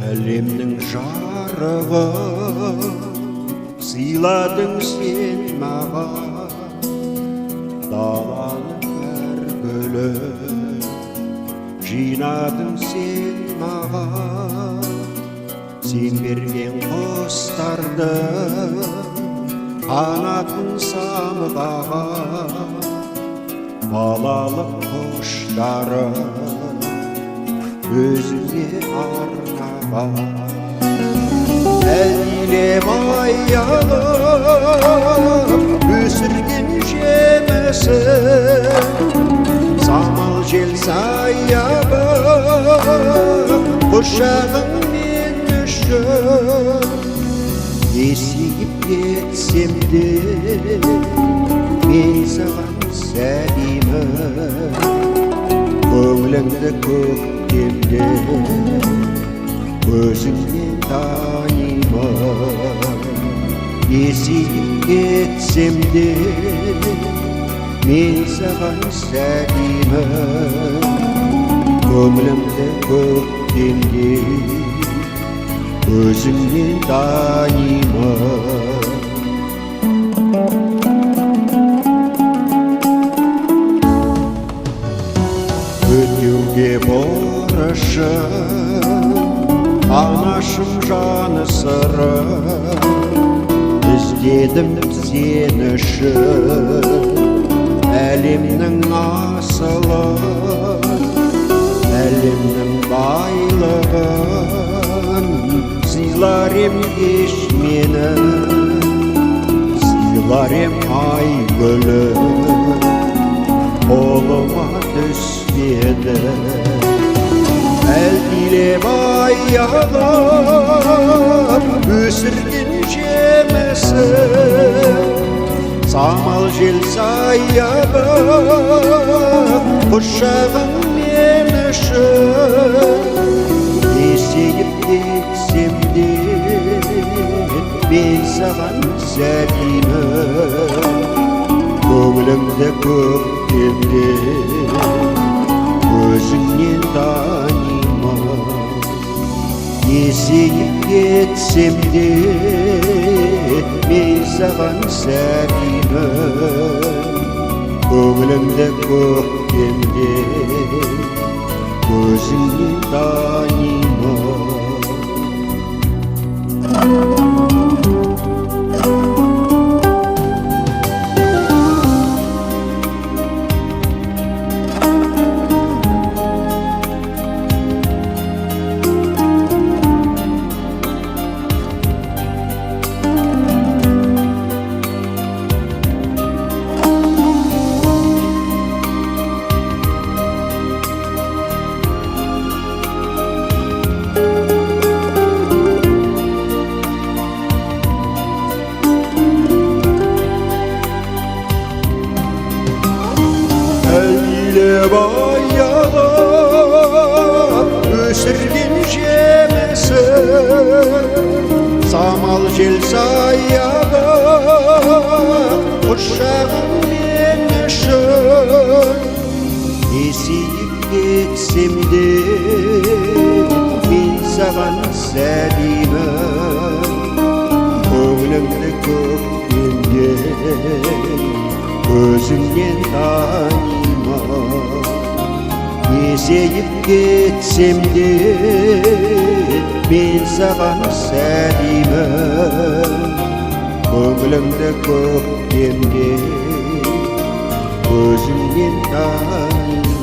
Әлемнің жарығы сыйладың сен маған, даланың әр гүлін жинадың сен маған. Сен берген құстарды қанатын самғаған, балалық құштарын өзіңе арнаған. Әлдилеп аялап өсірген жемісін, самал жел саябы құшағың мен үшін. Есейіп кетсем де мен саған сәлемін, көңіліңді көктемде өзіңнен танимын. Есейіп кетсем де мен саған сәлемін, көңілімді көктемде өзіңнен танимын. Өтеуге борышым, анашым жаны сырым, іздедім сен үшін әлемнің асылын, әлемнің байлығын. Сыйлар ем еш мені, сыйлар ем ай гүлін, қолыма түспеді. Әлдилеп аялап өсірген жемісін, самал жел саябы құшағың мен үшін. Есейіп кетсем де мен саған сәлемін, көңілімді көктемде өзіңнен танимын. Есейіп кетсем де мен саған сәлемін, көңілімді көктемде өзіңнен танимын. Әлдилеп аялап өсірген жемісін, самал жел саябы құшағың мен үшін. Есейіп кетсем де мен саған сәлемін, көңілімді көктемде өзіңнен танимын. Есейіп кетсем де мен саған сәлемін, көңілімді көктемде өзіңнен танимын.